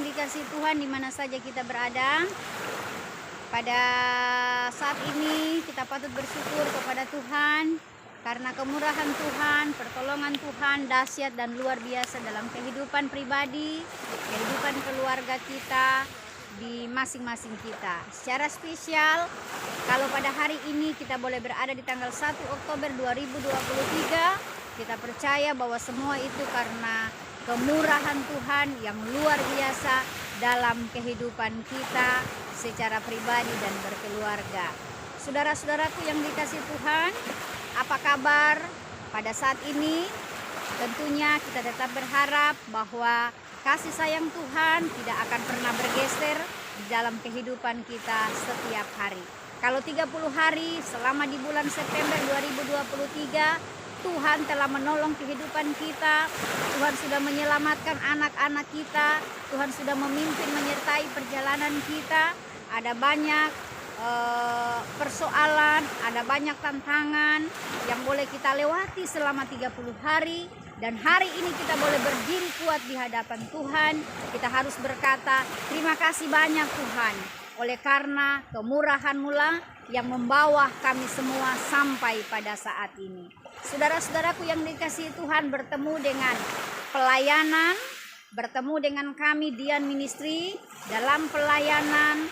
dikasihi Tuhan, di mana saja kita berada, pada saat ini kita patut bersyukur kepada Tuhan karena kemurahan Tuhan, pertolongan Tuhan dahsyat dan luar biasa dalam kehidupan pribadi, kehidupan keluarga kita, di masing-masing kita. Secara spesial, kalau pada hari ini kita boleh berada di tanggal 1 Oktober 2023, kita percaya bahwa semua itu karena kemurahan Tuhan yang luar biasa dalam kehidupan kita secara pribadi dan berkeluarga. Saudara-saudaraku yang dikasihi Tuhan, apa kabar pada saat ini? Tentunya kita tetap berharap bahwa kasih sayang Tuhan tidak akan pernah bergeser di dalam kehidupan kita setiap hari. Kalau 30 hari selama di bulan September 2023, Tuhan telah menolong kehidupan kita, Tuhan sudah menyelamatkan anak-anak kita, Tuhan sudah memimpin menyertai perjalanan kita. Ada banyak persoalan, ada banyak tantangan yang boleh kita lewati selama 30 hari. Dan hari ini kita boleh berdiri kuat di hadapan Tuhan. Kita harus berkata, terima kasih banyak Tuhan, oleh karena kemurahan-Mu lah yang membawa kami semua sampai pada saat ini. Saudara-saudaraku yang dikasihi Tuhan, bertemu dengan pelayanan, bertemu dengan kami Dian Ministry dalam pelayanan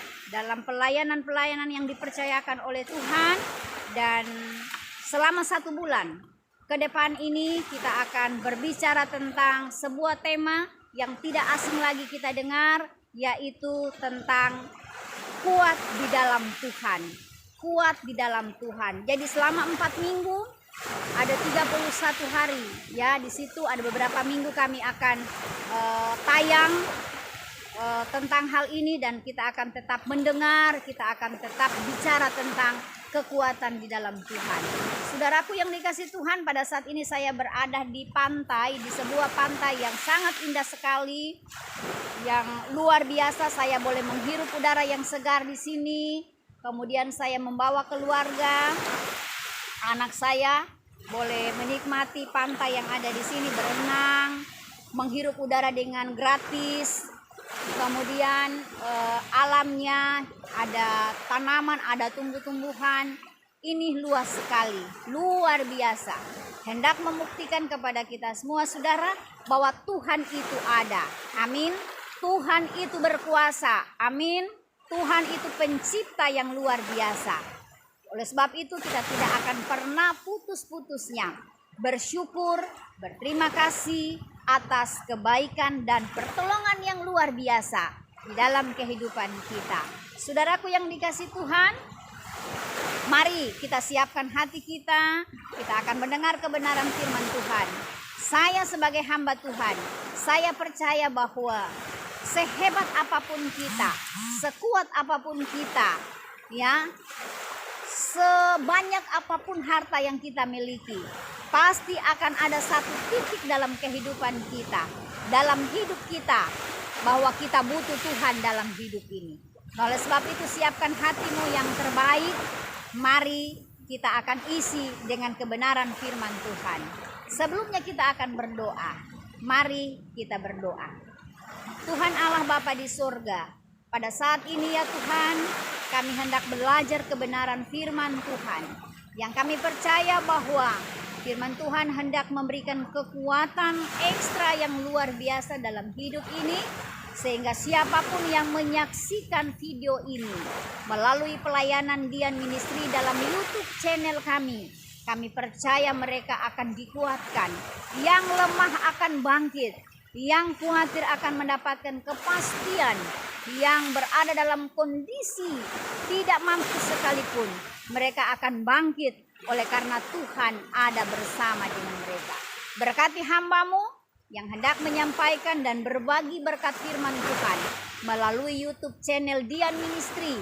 yang dipercayakan oleh Tuhan. Dan selama 1 bulan ke depan ini kita akan berbicara tentang sebuah tema yang tidak asing lagi kita dengar, yaitu tentang kuat di dalam Tuhan. Kuat di dalam Tuhan. Jadi selama 4 minggu ada 31 hari ya, di situ ada beberapa minggu kami akan tayang tentang hal ini, dan kita akan tetap mendengar, kita akan tetap bicara tentang kekuatan di dalam Tuhan. Saudaraku yang dikasihi Tuhan, pada saat ini saya berada di pantai, di sebuah pantai yang sangat indah sekali, yang luar biasa. Saya boleh menghirup udara yang segar di sini. Kemudian saya membawa keluarga, anak saya boleh menikmati pantai yang ada di sini, berenang, menghirup udara dengan gratis. Kemudian alamnya, ada tanaman, ada tumbuh-tumbuhan. Ini luas sekali, luar biasa. Hendak membuktikan kepada kita semua saudara bahwa Tuhan itu ada. Amin. Tuhan itu berkuasa. Amin. Tuhan itu pencipta yang luar biasa. Oleh sebab itu kita tidak akan pernah putus-putusnya bersyukur, berterima kasih atas kebaikan dan pertolongan yang luar biasa di dalam kehidupan kita. Saudaraku yang dikasihi Tuhan, mari kita siapkan hati kita. Kita akan mendengar kebenaran firman Tuhan. Saya sebagai hamba Tuhan, saya percaya bahwa sehebat apapun kita, sekuat apapun kita, ya, sebanyak apapun harta yang kita miliki, pasti akan ada satu titik dalam kehidupan kita, dalam hidup kita, bahwa kita butuh Tuhan dalam hidup ini. Oleh sebab itu siapkan hatimu yang terbaik. Mari kita akan isi dengan kebenaran firman Tuhan. Sebelumnya kita akan berdoa. Mari kita berdoa. Tuhan Allah Bapa di surga, pada saat ini ya Tuhan, kami hendak belajar kebenaran firman Tuhan, yang kami percaya bahwa firman Tuhan hendak memberikan kekuatan ekstra yang luar biasa dalam hidup ini, sehingga siapapun yang menyaksikan video ini melalui pelayanan Dian Ministry dalam YouTube channel kami percaya mereka akan dikuatkan, yang lemah akan bangkit, yang khawatir akan mendapatkan kepastian, yang berada dalam kondisi tidak mampu sekalipun, mereka akan bangkit oleh karena Tuhan ada bersama dengan mereka. Berkati hamba-Mu yang hendak menyampaikan dan berbagi berkat firman Tuhan melalui YouTube channel Dian Ministry.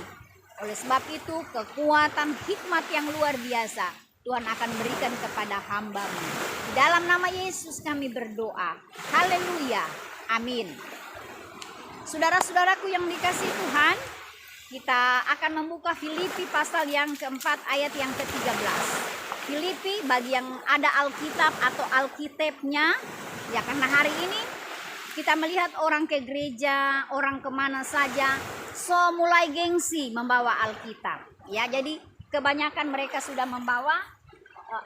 Oleh sebab itu kekuatan hikmat yang luar biasa Tuhan akan berikan kepada hamba-Mu. Di dalam nama Yesus kami berdoa. Haleluya. Amin. Saudara-saudaraku yang dikasihi Tuhan, kita akan membuka Filipi pasal yang keempat ayat yang ke-13. Filipi, bagi yang ada Alkitab atau Alkitabnya, ya, karena hari ini kita melihat orang ke gereja, orang kemana saja, so mulai gengsi membawa Alkitab. Ya, jadi kebanyakan mereka sudah membawa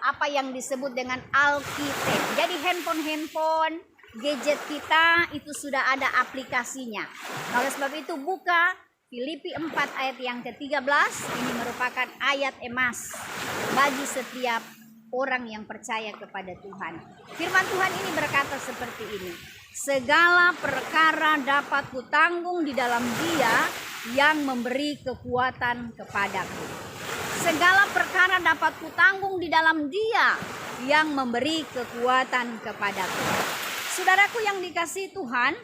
apa yang disebut dengan Alkitab. Jadi handphone, gadget kita itu sudah ada aplikasinya. Oleh sebab itu buka Filipi 4 ayat yang ke-13, ini merupakan ayat emas bagi setiap orang yang percaya kepada Tuhan. Firman Tuhan ini berkata seperti ini. Segala perkara dapat kutanggung di dalam Dia yang memberi kekuatan kepadaku. Segala perkara dapat kutanggung di dalam Dia yang memberi kekuatan kepadaku. Saudaraku yang dikasihi Tuhan,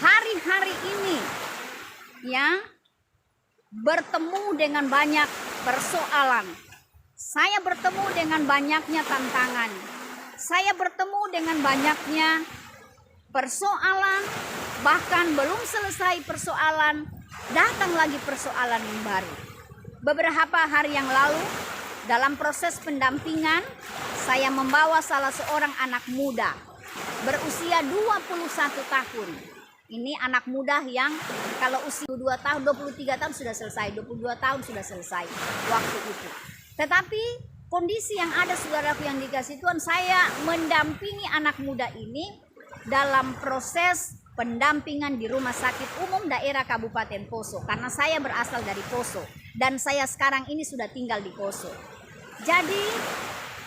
hari-hari ini ya bertemu dengan banyak persoalan. Saya bertemu dengan banyaknya tantangan. Saya bertemu dengan banyaknya persoalan, bahkan belum selesai persoalan, datang lagi persoalan yang baru. Beberapa hari yang lalu, dalam proses pendampingan, saya membawa salah seorang anak muda berusia 21 tahun. Ini anak muda yang kalau usia 22 tahun, 23 tahun sudah selesai, 22 tahun sudah selesai waktu itu. Tetapi kondisi yang ada, saudaraku yang dikasihi Tuhan, saya mendampingi anak muda ini dalam proses pendampingan di Rumah Sakit Umum Daerah Kabupaten Poso. Karena saya berasal dari Poso dan saya sekarang ini sudah tinggal di Poso. Jadi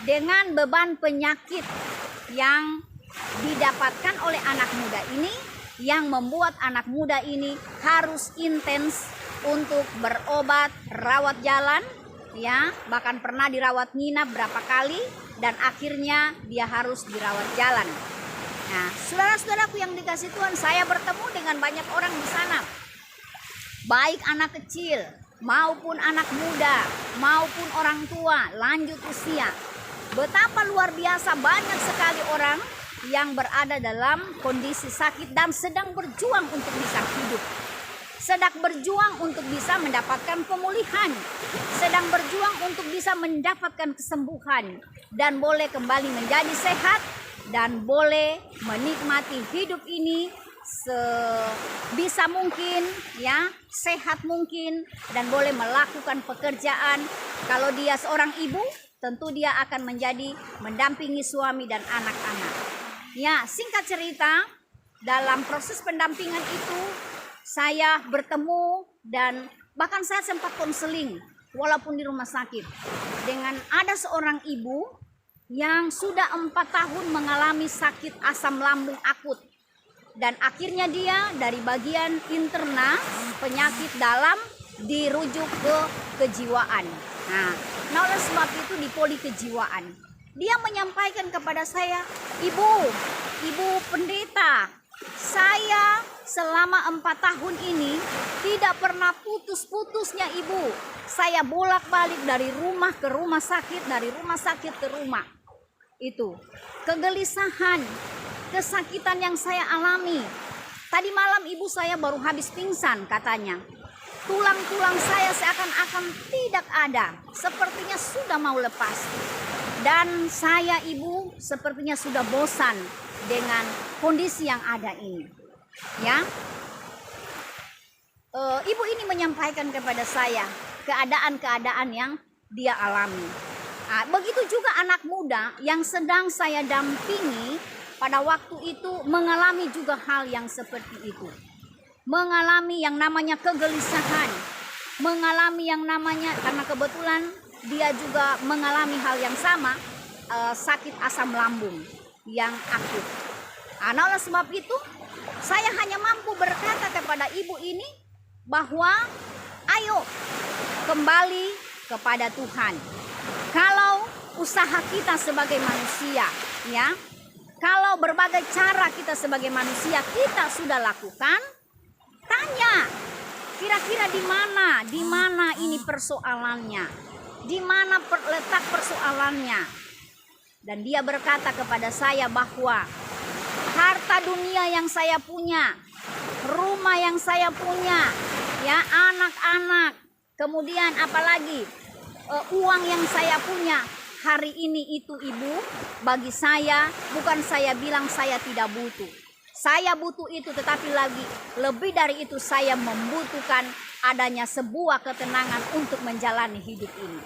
dengan beban penyakit yang didapatkan oleh anak muda ini, yang membuat anak muda ini harus intens untuk berobat, rawat jalan, ya, bahkan pernah dirawat nginap berapa kali dan akhirnya dia harus dirawat jalan. Nah, saudara-saudaraku yang dikasihi Tuhan, saya bertemu dengan banyak orang di sana, baik anak kecil maupun anak muda maupun orang tua lanjut usia. Betapa luar biasa banyak sekali orang yang berada dalam kondisi sakit dan sedang berjuang untuk bisa hidup, sedang berjuang untuk bisa mendapatkan pemulihan, sedang berjuang untuk bisa mendapatkan kesembuhan dan boleh kembali menjadi sehat dan boleh menikmati hidup ini sebisa mungkin, ya, sehat mungkin, dan boleh melakukan pekerjaan. Kalau dia seorang ibu, tentu dia akan menjadi mendampingi suami dan anak-anak. Ya, singkat cerita, dalam proses pendampingan itu saya bertemu dan bahkan saya sempat konseling walaupun di rumah sakit dengan ada seorang ibu yang sudah 4 tahun mengalami sakit asam lambung akut dan akhirnya dia dari bagian interna penyakit dalam dirujuk ke kejiwaan. Nah, oleh sebab itu di poli kejiwaan dia menyampaikan kepada saya, ibu pendeta, saya selama 4 tahun ini tidak pernah putus-putusnya ibu. Saya bolak-balik dari rumah ke rumah sakit, dari rumah sakit ke rumah. Itu kegelisahan, kesakitan yang saya alami. Tadi malam ibu saya baru habis pingsan katanya. Tulang-tulang saya seakan-akan tidak ada, sepertinya sudah mau lepas. Dan saya ibu sepertinya sudah bosan dengan kondisi yang ada ini. Ya, ibu ini menyampaikan kepada saya keadaan-keadaan yang dia alami. Nah, begitu juga anak muda yang sedang saya dampingi pada waktu itu mengalami juga hal yang seperti itu. Mengalami yang namanya kegelisahan, mengalami yang namanya, karena kebetulan dia juga mengalami hal yang sama, sakit asam lambung yang akut. Nah, oleh sebab itu saya hanya mampu berkata kepada ibu ini bahwa ayo kembali kepada Tuhan. Kalau usaha kita sebagai manusia, ya, kalau berbagai cara kita sebagai manusia kita sudah lakukan, tanya kira-kira di mana ini persoalannya, di mana letak persoalannya. Dan dia berkata kepada saya bahwa harta dunia yang saya punya, rumah yang saya punya, ya, anak-anak, kemudian apalagi uang yang saya punya, hari ini itu ibu, bagi saya, bukan saya bilang saya tidak butuh, Saya butuh itu, tetapi lebih dari itu saya membutuhkan adanya sebuah ketenangan untuk menjalani hidup ini.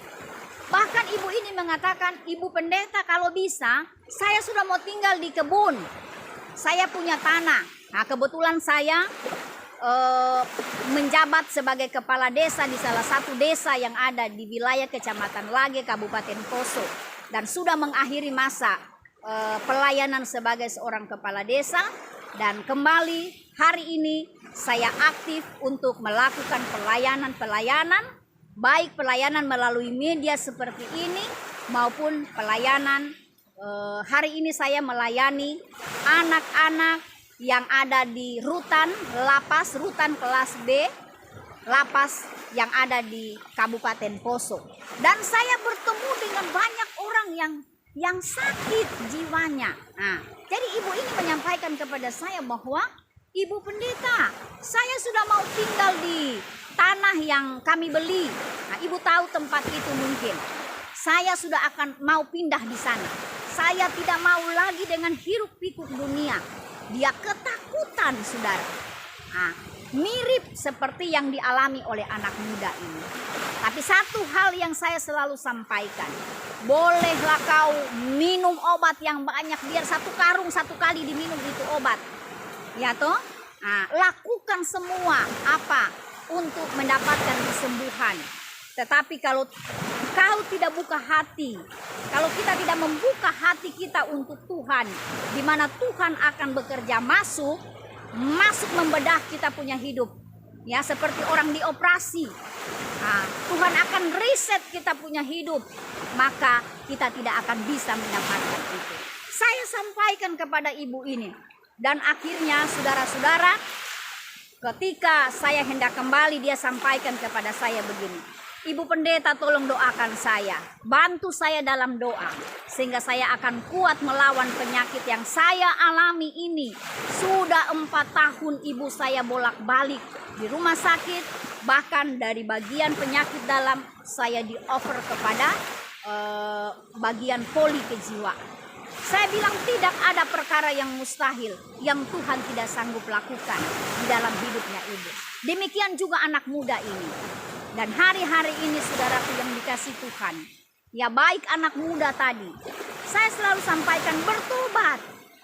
Bahkan ibu ini mengatakan, "Ibu pendeta, kalau bisa saya sudah mau tinggal di kebun. Saya punya tanah." Nah, kebetulan saya menjabat sebagai kepala desa di salah satu desa yang ada di wilayah Kecamatan Lage, Kabupaten Poso, dan sudah mengakhiri masa pelayanan sebagai seorang kepala desa. Dan kembali hari ini saya aktif untuk melakukan pelayanan, baik pelayanan melalui media seperti ini maupun pelayanan hari ini saya melayani anak-anak yang ada di rutan kelas B, lapas yang ada di Kabupaten Poso. Dan saya bertemu dengan banyak orang yang sakit jiwanya. Nah, jadi ibu ini menyampaikan kepada saya bahwa, "Ibu pendeta, saya sudah mau tinggal di tanah yang kami beli." Nah, ibu tahu tempat itu mungkin. "Saya sudah akan mau pindah di sana. Saya tidak mau lagi dengan hiruk pikuk dunia." Dia ketakutan, saudara. Nah, mirip seperti yang dialami oleh anak muda ini. Tapi satu hal yang saya selalu sampaikan, bolehlah kau minum obat yang banyak, biar satu karung satu kali diminum itu obat, ya toh. Nah, lakukan semua apa untuk mendapatkan kesembuhan. Tetapi kalau kau tidak buka hati, kalau kita tidak membuka hati kita untuk Tuhan, di mana Tuhan akan bekerja masuk membedah kita punya hidup, ya, seperti orang dioperasi. Nah, Tuhan akan reset kita punya hidup, maka kita tidak akan bisa mendapatkan itu. Saya sampaikan kepada ibu ini, dan akhirnya saudara-saudara, ketika saya hendak kembali, dia sampaikan kepada saya begini, "Ibu pendeta, tolong doakan saya, bantu saya dalam doa, sehingga saya akan kuat melawan penyakit yang saya alami ini. Sudah 4 tahun ibu saya bolak-balik di rumah sakit, bahkan dari bagian penyakit dalam saya di-offer kepada bagian poli kejiwaan. Saya bilang tidak ada perkara yang mustahil yang Tuhan tidak sanggup lakukan di dalam hidupnya ibu. Demikian juga anak muda ini. Dan hari-hari ini saudaraku yang dikasih Tuhan, ya baik anak muda tadi, saya selalu sampaikan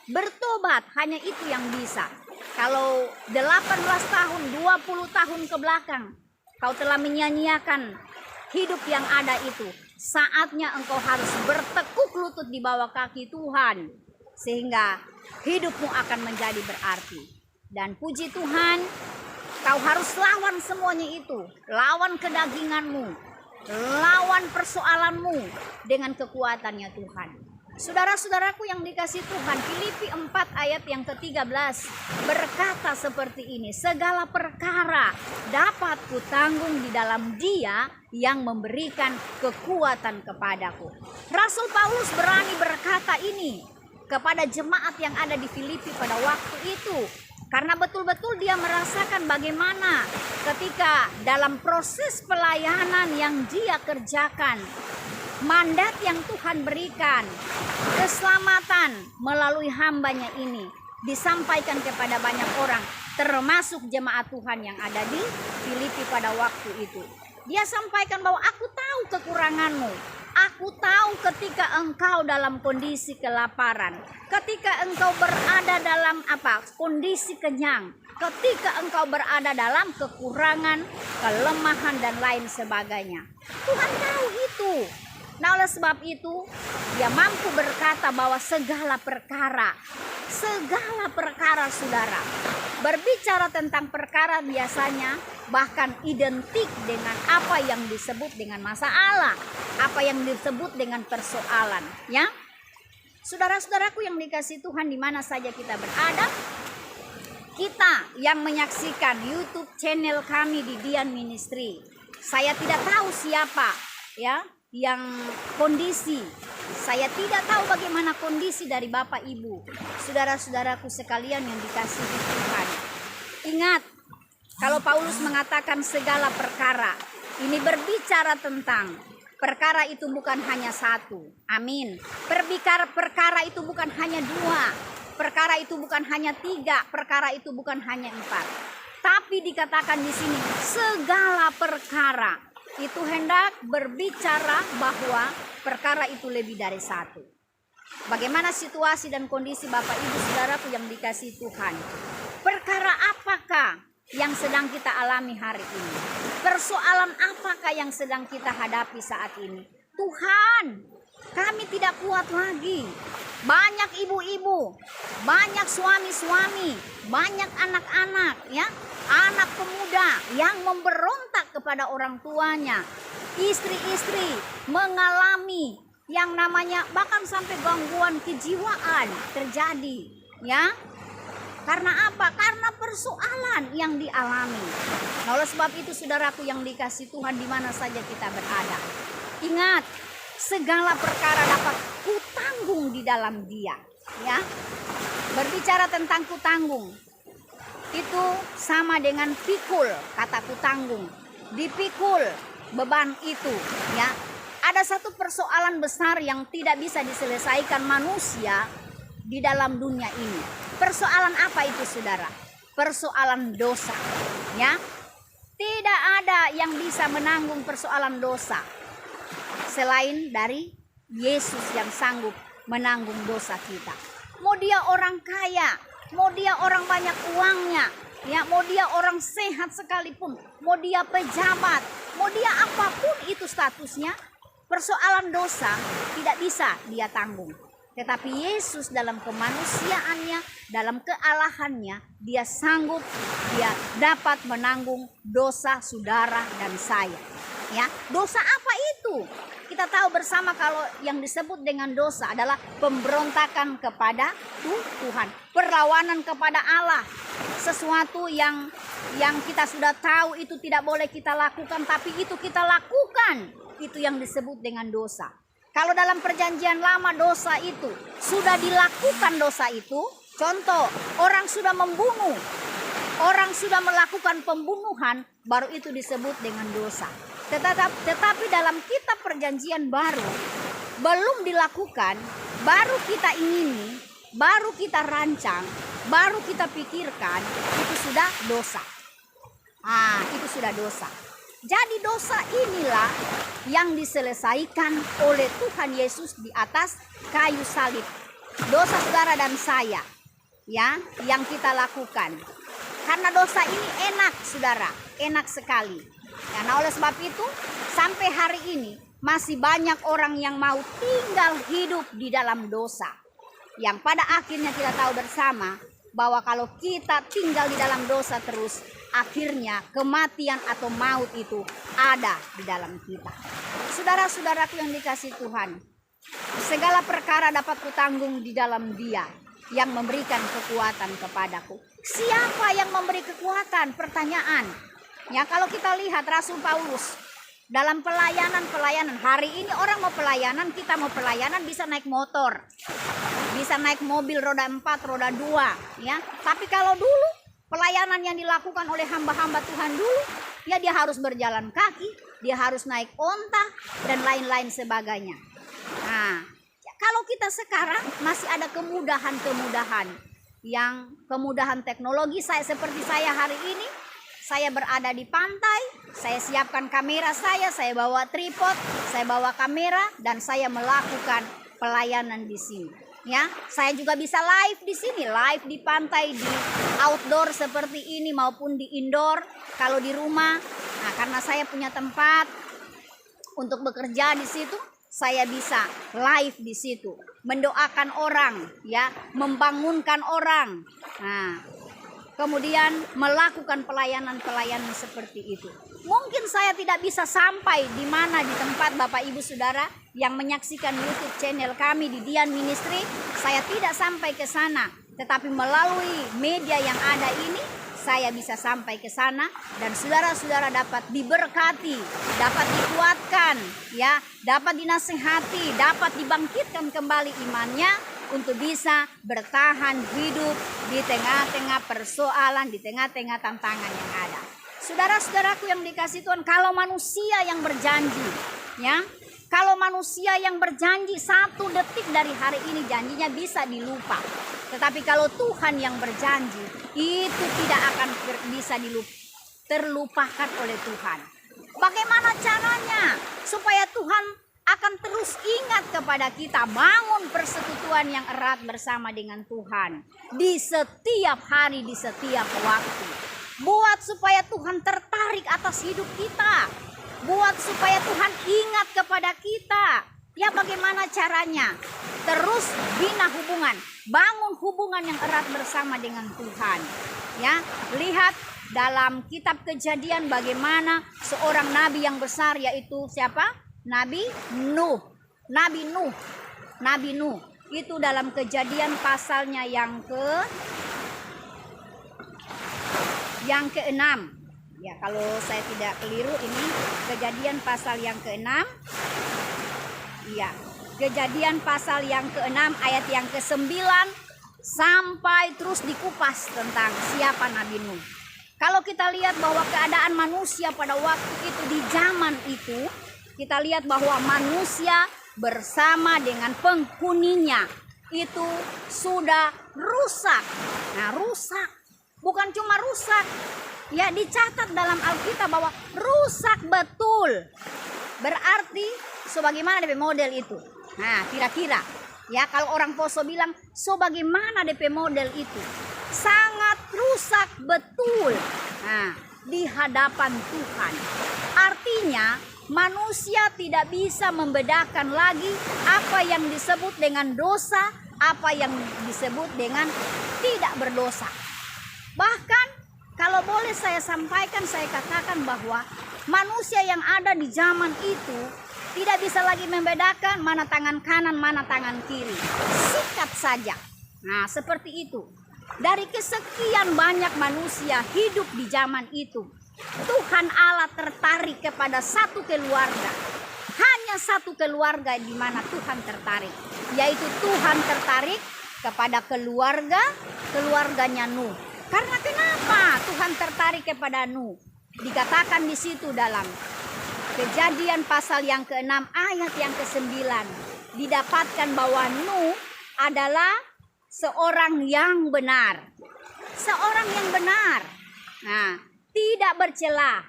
bertobat, hanya itu yang bisa. Kalau 18 tahun, 20 tahun ke belakang, kau telah menyia-nyiakan hidup yang ada itu, saatnya engkau harus bertekuk lutut di bawah kaki Tuhan, sehingga hidupmu akan menjadi berarti. Dan puji Tuhan, kau harus lawan semuanya itu. Lawan kedaginganmu, lawan persoalanmu dengan kekuatannya Tuhan. Saudara-saudaraku yang dikasih Tuhan, Filipi 4 ayat yang ke-13 berkata seperti ini, "Segala perkara dapat kutanggung di dalam Dia yang memberikan kekuatan kepadaku." Rasul Paulus berani berkata ini kepada jemaat yang ada di Filipi pada waktu itu, karena betul-betul dia merasakan bagaimana ketika dalam proses pelayanan yang dia kerjakan, mandat yang Tuhan berikan, keselamatan melalui hambanya ini disampaikan kepada banyak orang, termasuk jemaat Tuhan yang ada di Filipi pada waktu itu. Dia sampaikan bahwa aku tahu kekuranganmu, aku tahu ketika engkau dalam kondisi kelaparan, ketika engkau berada dalam kondisi kenyang, ketika engkau berada dalam kekurangan, kelemahan dan lain sebagainya. Tuhan tahu itu. Nah, oleh sebab itu dia mampu berkata bahwa segala perkara saudara, berbicara tentang perkara biasanya bahkan identik dengan apa yang disebut dengan masalah, apa yang disebut dengan persoalan, ya. Saudara-saudaraku yang dikasih Tuhan, di mana saja kita berada, kita yang menyaksikan YouTube channel kami di Dian Ministry, saya tidak tahu siapa, ya, yang kondisi, saya tidak tahu bagaimana kondisi dari Bapak Ibu, saudara-saudaraku sekalian yang dikasihi Tuhan. Ingat, kalau Paulus mengatakan segala perkara, ini berbicara tentang perkara itu bukan hanya satu. Amin. Perkara itu bukan hanya dua, perkara itu bukan hanya 3, perkara itu bukan hanya 4. Tapi dikatakan di sini segala perkara itu hendak berbicara bahwa perkara itu lebih dari 1. Bagaimana situasi dan kondisi Bapak Ibu Saudaraku yang dikasihi Tuhan? Perkara apakah yang sedang kita alami hari ini? Persoalan apakah yang sedang kita hadapi saat ini? Tuhan, kami tidak kuat lagi. Banyak ibu-ibu, banyak suami-suami, banyak anak-anak, ya, anak pemuda yang memberontak kepada orang tuanya. Istri-istri mengalami yang namanya bahkan sampai gangguan kejiwaan terjadi, ya. Karena apa? Karena persoalan yang dialami. Nah, oleh sebab itu saudaraku yang dikasihi Tuhan, di mana saja kita berada, ingat, segala perkara dapat kutanggung di dalam Dia, ya. Berbicara tentang kutanggung, itu sama dengan pikul, kata kutanggung. Dipikul beban itu, ya. Ada satu persoalan besar yang tidak bisa diselesaikan manusia di dalam dunia ini. Persoalan apa itu, saudara? Persoalan dosa, ya. Tidak ada yang bisa menanggung persoalan dosa selain dari Yesus yang sanggup menanggung dosa kita. Mau dia orang kaya, mau dia orang banyak uangnya, ya, mau dia orang sehat sekalipun, mau dia pejabat, mau dia apapun itu statusnya, persoalan dosa tidak bisa dia tanggung. Tetapi Yesus dalam kemanusiaannya, dalam kealahannya, dia sanggup, dia dapat menanggung dosa saudara dan saya. Ya, dosa apa itu? Kita tahu bersama kalau yang disebut dengan dosa adalah pemberontakan kepada Tuhan, perlawanan kepada Allah. Sesuatu yang kita sudah tahu itu tidak boleh kita lakukan, tapi itu kita lakukan. Itu yang disebut dengan dosa. Kalau dalam perjanjian lama dosa itu sudah dilakukan, dosa itu, contoh, orang sudah membunuh, orang sudah melakukan pembunuhan, baru itu disebut dengan dosa. Tetapi dalam kitab perjanjian baru belum dilakukan, baru kita ingini, baru kita rancang, baru kita pikirkan, itu sudah dosa. Itu sudah dosa. Jadi dosa inilah yang diselesaikan oleh Tuhan Yesus di atas kayu salib. Dosa saudara dan saya, ya, yang kita lakukan. Karena dosa ini enak, saudara, enak sekali. Karena oleh sebab itu sampai hari ini masih banyak orang yang mau tinggal hidup di dalam dosa. Yang pada akhirnya kita tahu bersama bahwa kalau kita tinggal di dalam dosa terus, akhirnya kematian atau maut itu ada di dalam kita. Saudara-saudaraku yang dikasihi Tuhan, segala perkara dapat kutanggung di dalam Dia yang memberikan kekuatan kepadaku. Siapa yang memberi kekuatan? Pertanyaan. Ya, kalau kita lihat Rasul Paulus dalam pelayanan hari ini, orang mau pelayanan, kita mau pelayanan, bisa naik motor, bisa naik mobil roda 4, roda 2, ya. Tapi kalau dulu pelayanan yang dilakukan oleh hamba-hamba Tuhan dulu, ya, dia harus berjalan kaki, dia harus naik onta dan lain-lain sebagainya. Nah, kalau kita sekarang masih ada kemudahan-kemudahan, yang kemudahan teknologi. Seperti saya hari ini, saya berada di pantai, saya siapkan kamera saya bawa tripod, saya bawa kamera, dan saya melakukan pelayanan di sini. Ya, saya juga bisa live di sini, live di pantai, di outdoor seperti ini maupun di indoor. Kalau di rumah, nah, karena saya punya tempat untuk bekerja di situ, saya bisa live di situ, mendoakan orang, ya, membangunkan orang. Nah, kemudian melakukan pelayanan-pelayanan seperti itu. Mungkin saya tidak bisa sampai di mana di tempat Bapak Ibu Saudara yang menyaksikan YouTube channel kami di Dian Ministry, saya tidak sampai ke sana, tetapi melalui media yang ada ini saya bisa sampai ke sana, dan saudara-saudara dapat diberkati, dapat dikuatkan, ya, dapat dinasihati, dapat dibangkitkan kembali imannya untuk bisa bertahan hidup di tengah-tengah persoalan, di tengah-tengah tantangan yang ada. Saudara-saudaraku yang dikasihi Tuhan, kalau manusia yang berjanji, ya, kalau manusia yang berjanji 1 detik dari hari ini janjinya bisa dilupa. Tetapi kalau Tuhan yang berjanji, itu tidak akan bisa terlupakan oleh Tuhan. Bagaimana caranya supaya Tuhan akan terus ingat kepada kita, bangun persekutuan yang erat bersama dengan Tuhan di setiap hari, di setiap waktu. Buat supaya Tuhan tertarik atas hidup kita. Buat supaya Tuhan ingat kepada kita. Ya, bagaimana caranya? Terus bina hubungan, bangun hubungan yang erat bersama dengan Tuhan. Ya, lihat dalam kitab Kejadian bagaimana seorang nabi yang besar, yaitu siapa? Nabi Nuh. Nabi Nuh. Itu dalam Kejadian pasalnya yang ke-6. Ya, kalau saya tidak keliru ini Kejadian pasal yang ke-6. Iya, Kejadian pasal yang ke-6 ayat yang ke-9 sampai terus dikupas tentang siapa Nabi Nuh. Kalau kita lihat bahwa keadaan manusia pada waktu itu, di zaman itu, kita lihat bahwa manusia bersama dengan penghuninya itu sudah rusak. Nah, rusak. Bukan cuma rusak. Ya, dicatat dalam Alkitab bahwa rusak betul. Berarti sebagaimana DP model itu. Nah, kira-kira ya, kalau orang Poso bilang sebagaimana DP model itu, sangat rusak betul. Nah, di hadapan Tuhan. Artinya manusia tidak bisa membedakan lagi apa yang disebut dengan dosa, apa yang disebut dengan tidak berdosa. Bahkan kalau boleh saya sampaikan, saya katakan bahwa manusia yang ada di zaman itu tidak bisa lagi membedakan mana tangan kanan, mana tangan kiri. Sikat saja. Nah, seperti itu. Dari kesekian banyak manusia hidup di zaman itu, Tuhan Allah tertarik kepada satu keluarga. Hanya satu keluarga di mana Tuhan tertarik, yaitu Tuhan tertarik kepada keluarganya Nuh. Karena kenapa Tuhan tertarik kepada Nuh? Dikatakan di situ dalam Kejadian pasal yang ke-6 ayat yang ke-9, didapatkan bahwa Nuh adalah seorang yang benar. Seorang yang benar. Nah, tidak bercela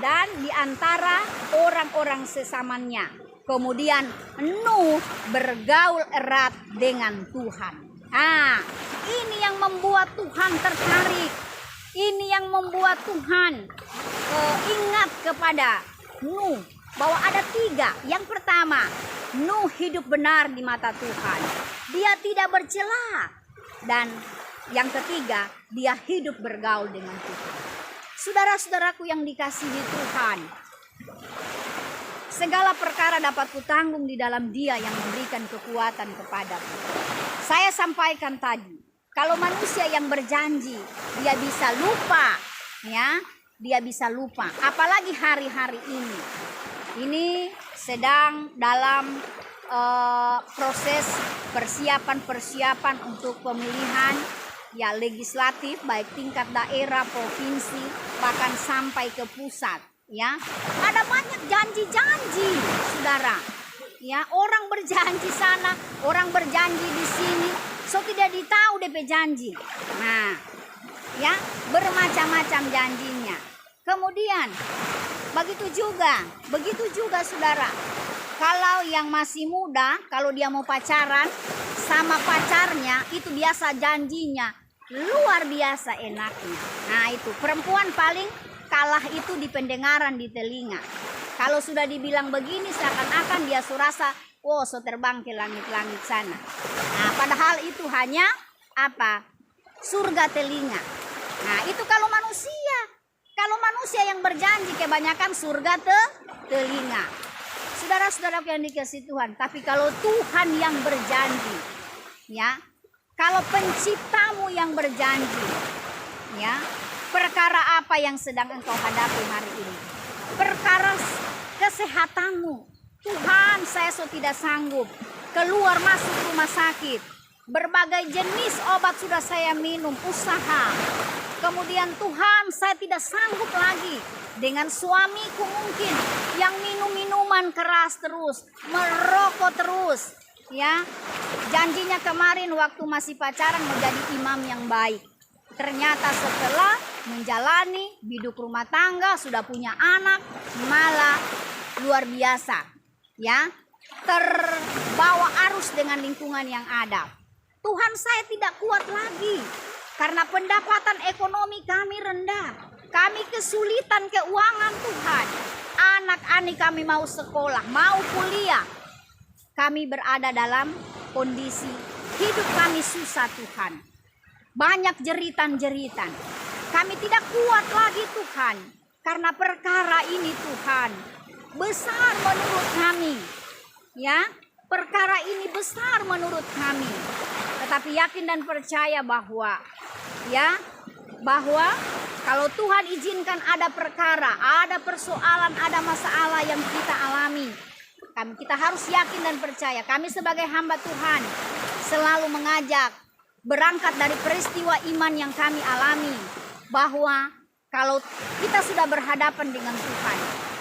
dan di antara orang-orang sesamanya. Kemudian Nuh bergaul erat dengan Tuhan. Nah, ini yang membuat Tuhan tertarik. Ini yang membuat Tuhan ingat kepada Nuh bahwa ada 3. Yang pertama, Nuh hidup benar di mata Tuhan. Dia tidak bercela. Dan yang ketiga, dia hidup bergaul dengan Tuhan. Saudara-saudaraku yang dikasihi Tuhan, segala perkara dapat kutanggung di dalam Dia yang memberikan kekuatan kepadaku. Saya sampaikan tadi, kalau manusia yang berjanji, dia bisa lupa, ya, dia bisa lupa. Apalagi hari-hari ini. Ini sedang dalam proses persiapan untuk pemilihan ya legislatif, baik tingkat daerah, provinsi, bahkan sampai ke pusat. Ya, ada banyak janji-janji, saudara. Ya, orang berjanji sana, orang berjanji di sini, so tidak ditahu DP janji. Nah, ya, bermacam-macam janjinya. Kemudian begitu juga saudara. Kalau yang masih muda, kalau dia mau pacaran sama pacarnya, itu biasa janjinya luar biasa enaknya. Nah, itu perempuan paling kalah itu di pendengaran, di telinga. Kalau sudah dibilang begini, seakan-akan dia surasa, oh, so terbang ke langit-langit sana. Nah, padahal itu hanya apa? Surga telinga. Nah, itu kalau manusia. Kalau manusia yang berjanji, kebanyakan surga telinga. Saudara-saudara yang dikasihi Tuhan, tapi kalau Tuhan yang berjanji, ya, kalau penciptamu yang berjanji, ya, perkara apa yang sedang engkau hadapi hari ini? Perkara kesehatanmu. Tuhan, saya tidak sanggup keluar masuk rumah sakit. Berbagai jenis obat sudah saya minum, usaha. Kemudian Tuhan, saya tidak sanggup lagi dengan suamiku mungkin yang minum minuman keras terus, merokok terus. ya. Janjinya kemarin waktu masih pacaran mau jadi imam yang baik. Ternyata setelah menjalani hidup rumah tangga, sudah punya anak, malah luar biasa, ya, terbawa arus dengan lingkungan yang ada. Tuhan, saya tidak kuat lagi karena pendapatan ekonomi kami rendah. Kami kesulitan keuangan, Tuhan. Anak-anak kami mau sekolah, mau kuliah. Kami berada dalam kondisi hidup kami susah, Tuhan. Banyak jeritan-jeritan. Kami tidak kuat lagi, Tuhan. Karena perkara ini, Tuhan, besar menurut kami. Ya, perkara ini besar menurut kami. Tetapi yakin dan percaya bahwa kalau Tuhan izinkan ada perkara, ada persoalan, ada masalah yang kita alami, kita harus yakin dan percaya. Kami sebagai hamba Tuhan selalu mengajak berangkat dari peristiwa iman yang kami alami, bahwa kalau kita sudah berhadapan dengan Tuhan,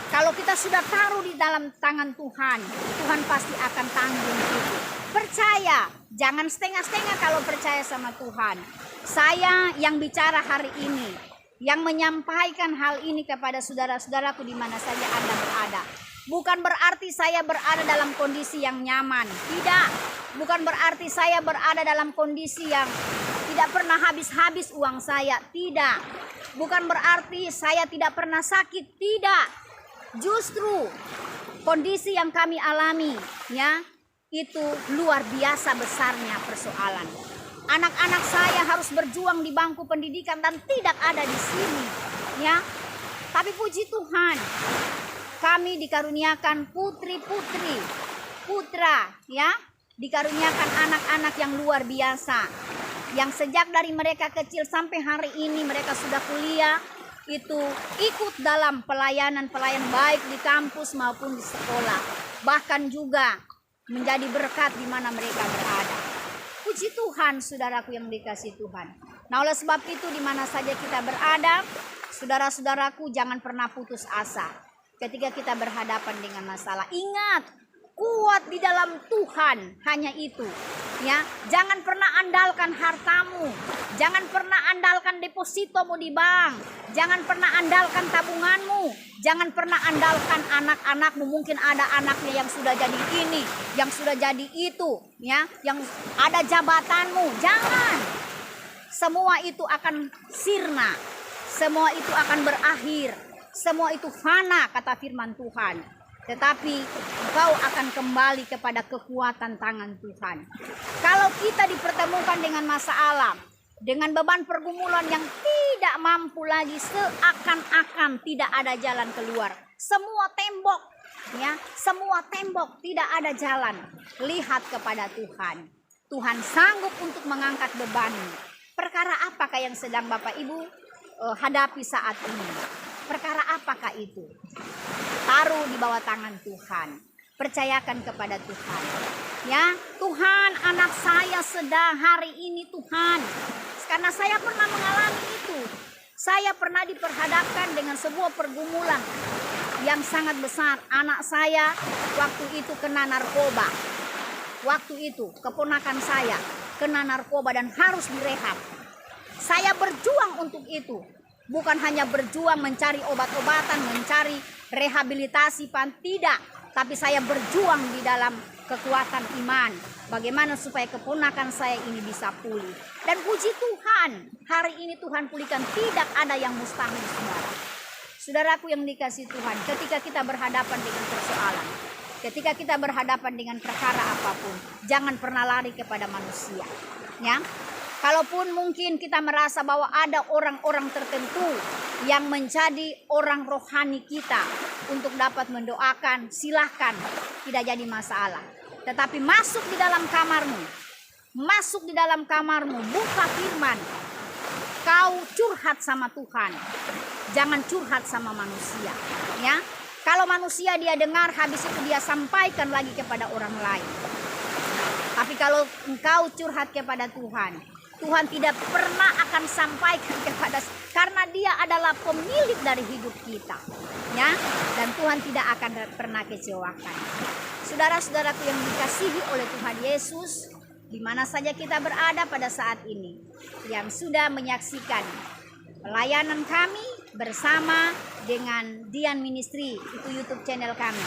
kalau kita sudah taruh di dalam tangan Tuhan, Tuhan pasti akan tanggung itu. Percaya, jangan setengah-setengah kalau percaya sama Tuhan. Saya yang bicara hari ini, yang menyampaikan hal ini kepada saudara-saudaraku di mana saja Anda berada. Bukan berarti saya berada dalam kondisi yang nyaman, tidak. Bukan berarti saya berada dalam kondisi yang tidak pernah habis-habis uang saya, tidak. Bukan berarti saya tidak pernah sakit, tidak. Justru kondisi yang kami alami, ya, itu luar biasa besarnya persoalan. Anak-anak saya harus berjuang di bangku pendidikan dan tidak ada di sini, ya. Tapi puji Tuhan, kami dikaruniakan putri-putri, putra, ya, dikaruniakan anak-anak yang luar biasa, yang sejak dari mereka kecil sampai hari ini mereka sudah kuliah, itu ikut dalam pelayanan baik di kampus maupun di sekolah, bahkan juga menjadi berkat di mana mereka berada. Puji Tuhan, saudaraku yang dikasihi Tuhan. Nah, oleh sebab itu di mana saja kita berada, saudara-saudaraku, jangan pernah putus asa. Ketika kita berhadapan dengan masalah, ingat, kuat di dalam Tuhan, hanya itu. Ya, jangan pernah andalkan hartamu, jangan pernah andalkan depositomu di bank, jangan pernah andalkan tabunganmu, jangan pernah andalkan anak-anakmu. Mungkin ada anaknya yang sudah jadi ini, yang sudah jadi itu, ya, yang ada jabatanmu. Jangan. Semua itu akan sirna, semua itu akan berakhir, semua itu fana, kata firman Tuhan. Tetapi engkau akan kembali kepada kekuatan tangan Tuhan. Kalau kita dipertemukan dengan masalah, dengan beban pergumulan yang tidak mampu lagi, seakan-akan tidak ada jalan keluar. Semua tembok, ya, semua tembok, tidak ada jalan. Lihat kepada Tuhan. Tuhan sanggup untuk mengangkat bebanmu. Perkara apakah yang sedang Bapak Ibu hadapi saat ini? Perkara apakah itu? Taruh di bawah tangan Tuhan. Percayakan kepada Tuhan. Ya, Tuhan, anak saya sedang hari ini, Tuhan. Karena saya pernah mengalami itu. Saya pernah diperhadapkan dengan sebuah pergumulan yang sangat besar. Anak saya waktu itu kena narkoba. Waktu itu keponakan saya kena narkoba dan harus direhab. Saya berjuang untuk itu. Bukan hanya berjuang mencari obat-obatan, mencari rehabilitasi, tidak. Tapi saya berjuang di dalam kekuatan iman. Bagaimana supaya keponakan saya ini bisa pulih. Dan puji Tuhan, hari ini Tuhan pulihkan. Tidak ada yang mustahil, saudara. Saudaraku yang dikasihi Tuhan, ketika kita berhadapan dengan persoalan, ketika kita berhadapan dengan perkara apapun, jangan pernah lari kepada manusia. Ya. Kalaupun mungkin kita merasa bahwa ada orang-orang tertentu yang menjadi orang rohani kita untuk dapat mendoakan, silahkan, tidak jadi masalah. Tetapi masuk di dalam kamarmu, buka firman, kau curhat sama Tuhan, jangan curhat sama manusia. Ya, kalau manusia dia dengar, habis itu dia sampaikan lagi kepada orang lain. Tapi kalau engkau curhat kepada Tuhan, Tuhan tidak pernah akan sampaikan kepada, karena Dia adalah pemilik dari hidup kita, ya. Dan Tuhan tidak akan pernah kecewakan. Saudara-saudaraku yang dikasihi oleh Tuhan Yesus, di mana saja kita berada pada saat ini, yang sudah menyaksikan pelayanan kami bersama dengan Dian Ministry, itu YouTube channel kami.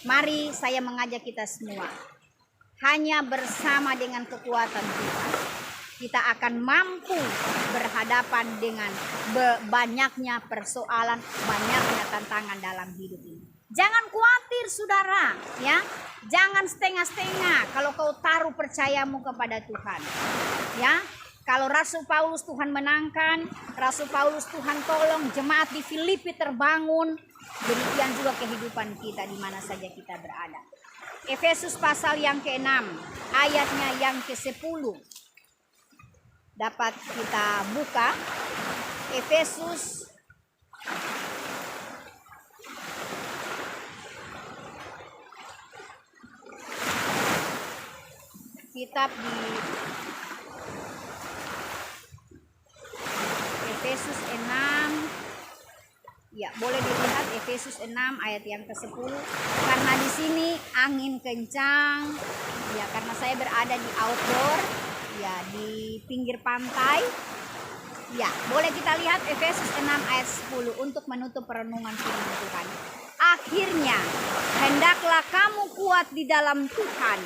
Mari saya mengajak kita semua, hanya bersama dengan kekuatan Tuhan, kita akan mampu berhadapan dengan banyaknya persoalan, banyaknya tantangan dalam hidup ini. Jangan khawatir saudara, ya. Jangan setengah-setengah kalau kau taruh percayamu kepada Tuhan. Ya. Kalau Rasul Paulus Tuhan menangkan, Rasul Paulus Tuhan tolong, jemaat di Filipi terbangun, demikian juga kehidupan kita di mana saja kita berada. Efesus pasal yang ke-6, ayatnya yang ke-10. Dapat kita buka. Efesus kitab di Efesus 6, ya boleh dilihat Efesus 6 ayat yang ke-10. Karena di sini angin kencang, ya karena saya berada di outdoor, ya di pinggir pantai. Ya, boleh kita lihat Efesus 6 ayat 10 untuk menutup perenungan firman Tuhan. Akhirnya, hendaklah kamu kuat di dalam Tuhan,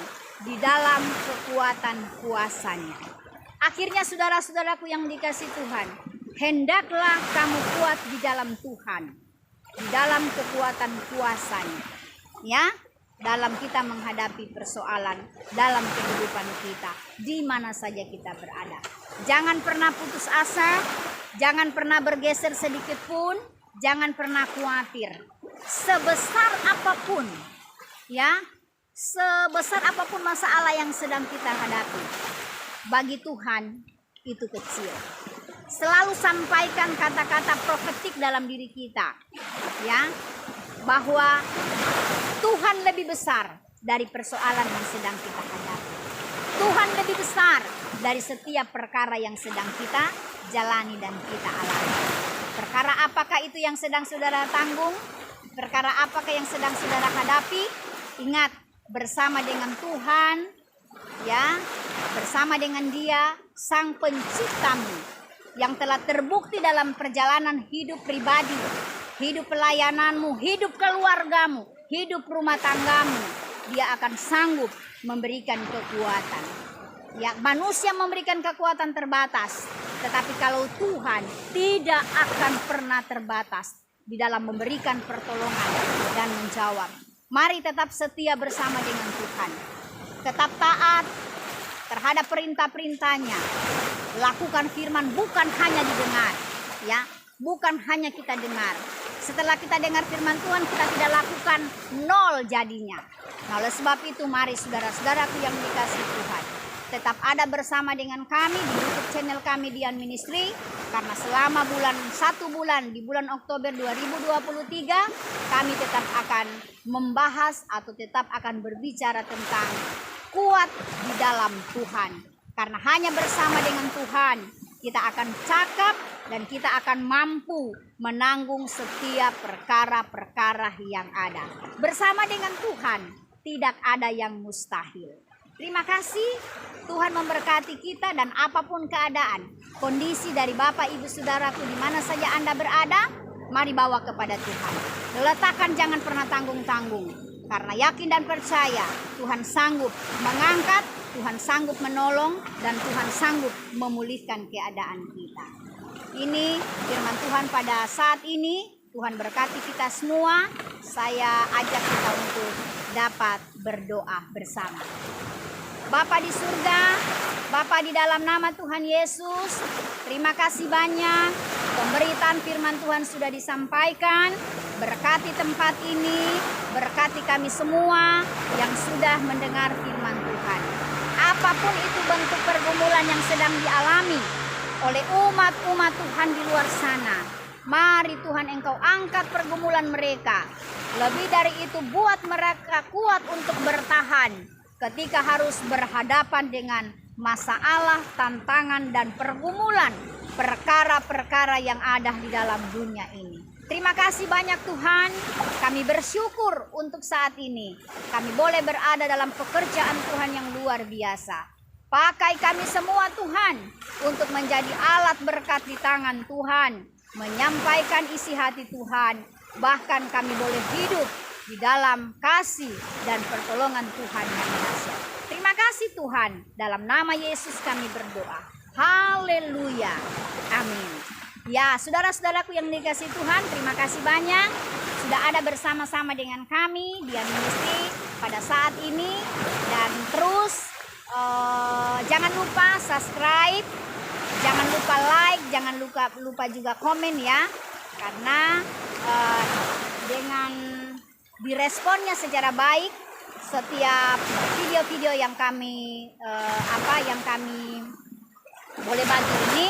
di dalam kekuatan kuasanya. Akhirnya saudara-saudaraku yang dikasihi Tuhan, hendaklah kamu kuat di dalam Tuhan, di dalam kekuatan kuasanya. Ya, dalam kita menghadapi persoalan dalam kehidupan kita, di mana saja kita berada. Jangan pernah putus asa, jangan pernah bergeser sedikit pun, jangan pernah khawatir. Sebesar apapun, ya, sebesar apapun masalah yang sedang kita hadapi, bagi Tuhan itu kecil. Selalu sampaikan kata-kata profetik dalam diri kita, ya, bahwa Tuhan lebih besar dari persoalan yang sedang kita hadapi. Tuhan lebih besar dari setiap perkara yang sedang kita jalani dan kita alami. Perkara apakah itu yang sedang saudara tanggung? Perkara apakah yang sedang saudara hadapi? Ingat, bersama dengan Tuhan, ya, bersama dengan Dia, Sang Penciptamu, yang telah terbukti dalam perjalanan hidup pribadi, hidup pelayananmu, hidup keluargamu, hidup rumah tanggamu. Dia akan sanggup memberikan kekuatan. Ya, manusia memberikan kekuatan terbatas, tetapi kalau Tuhan tidak akan pernah terbatas di dalam memberikan pertolongan dan menjawab. Mari tetap setia bersama dengan Tuhan. Tetap taat terhadap perintah-perintahnya. Lakukan firman bukan hanya didengar, ya, bukan hanya kita dengar. Setelah kita dengar firman Tuhan, kita tidak lakukan, nol jadinya. Nah, oleh sebab itu mari saudara-saudaraku yang dikasihi Tuhan, tetap ada bersama dengan kami di YouTube channel kami Dian Ministry, karena selama satu bulan di bulan Oktober 2023 kami tetap akan membahas atau tetap akan berbicara tentang kuat di dalam Tuhan. Karena hanya bersama dengan Tuhan kita akan cakap dan kita akan mampu menanggung setiap perkara-perkara yang ada. Bersama dengan Tuhan tidak ada yang mustahil. Terima kasih, Tuhan memberkati kita, dan apapun keadaan, kondisi dari Bapak Ibu Saudaraku di mana saja Anda berada, mari bawa kepada Tuhan. Letakkan, jangan pernah tanggung-tanggung, karena yakin dan percaya Tuhan sanggup mengangkat, Tuhan sanggup menolong, dan Tuhan sanggup memulihkan keadaan kita. Ini firman Tuhan pada saat ini. Tuhan berkati kita semua. Saya ajak kita untuk dapat berdoa bersama. Bapa di surga, Bapa di dalam nama Tuhan Yesus, terima kasih banyak pemberitaan firman Tuhan sudah disampaikan. Berkati tempat ini, berkati kami semua yang sudah mendengar firman Tuhan. Apapun itu bentuk pergumulan yang sedang dialami oleh umat-umat Tuhan di luar sana, mari Tuhan Engkau angkat pergumulan mereka. Lebih dari itu, buat mereka kuat untuk bertahan ketika harus berhadapan dengan masalah, tantangan, dan pergumulan perkara-perkara yang ada di dalam dunia ini. Terima kasih banyak Tuhan, kami bersyukur untuk saat ini. Kami boleh berada dalam pekerjaan Tuhan yang luar biasa. Pakai kami semua Tuhan untuk menjadi alat berkat di tangan Tuhan, menyampaikan isi hati Tuhan, bahkan kami boleh hidup di dalam kasih dan pertolongan Tuhan yang dahsyat. Terima kasih Tuhan, dalam nama Yesus kami berdoa. Haleluya. Amin. Ya, saudara-saudaraku yang dikasihi Tuhan, terima kasih banyak sudah ada bersama-sama dengan kami di Ministry pada saat ini. Dan terus jangan lupa subscribe, jangan lupa like, jangan lupa juga komen ya. Karena dengan diresponnya secara baik setiap video-video yang kami boleh bagi ini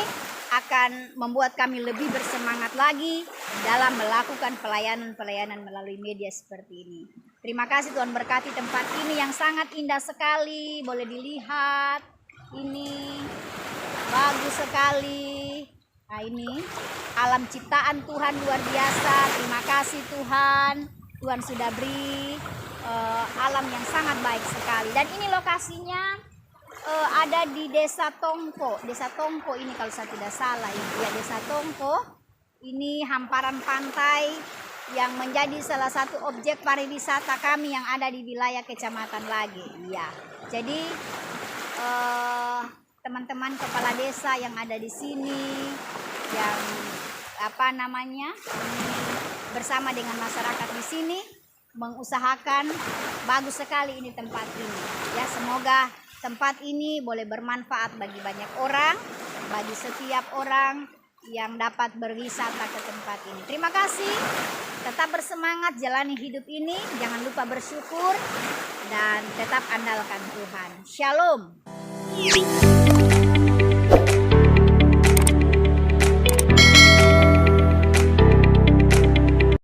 akan membuat kami lebih bersemangat lagi dalam melakukan pelayanan melalui media seperti ini. Terima kasih, Tuhan berkati tempat ini yang sangat indah sekali. Boleh dilihat, ini bagus sekali. Nah, ini alam ciptaan Tuhan luar biasa. Terima kasih Tuhan. Tuhan sudah beri alam yang sangat baik sekali. Dan ini lokasinya ada di Desa Tongko. Desa Tongko ini kalau saya tidak salah ya, Desa Tongko. Ini hamparan pantai yang menjadi salah satu objek pariwisata kami yang ada di wilayah Kecamatan Lage. Ya. Jadi teman-teman kepala desa yang ada di sini yang bersama dengan masyarakat di sini mengusahakan bagus sekali ini tempat ini. Ya, semoga tempat ini boleh bermanfaat bagi banyak orang, bagi setiap orang yang dapat berwisata ke tempat ini. Terima kasih. Tetap bersemangat jalani hidup ini, jangan lupa bersyukur dan tetap andalkan Tuhan. Shalom.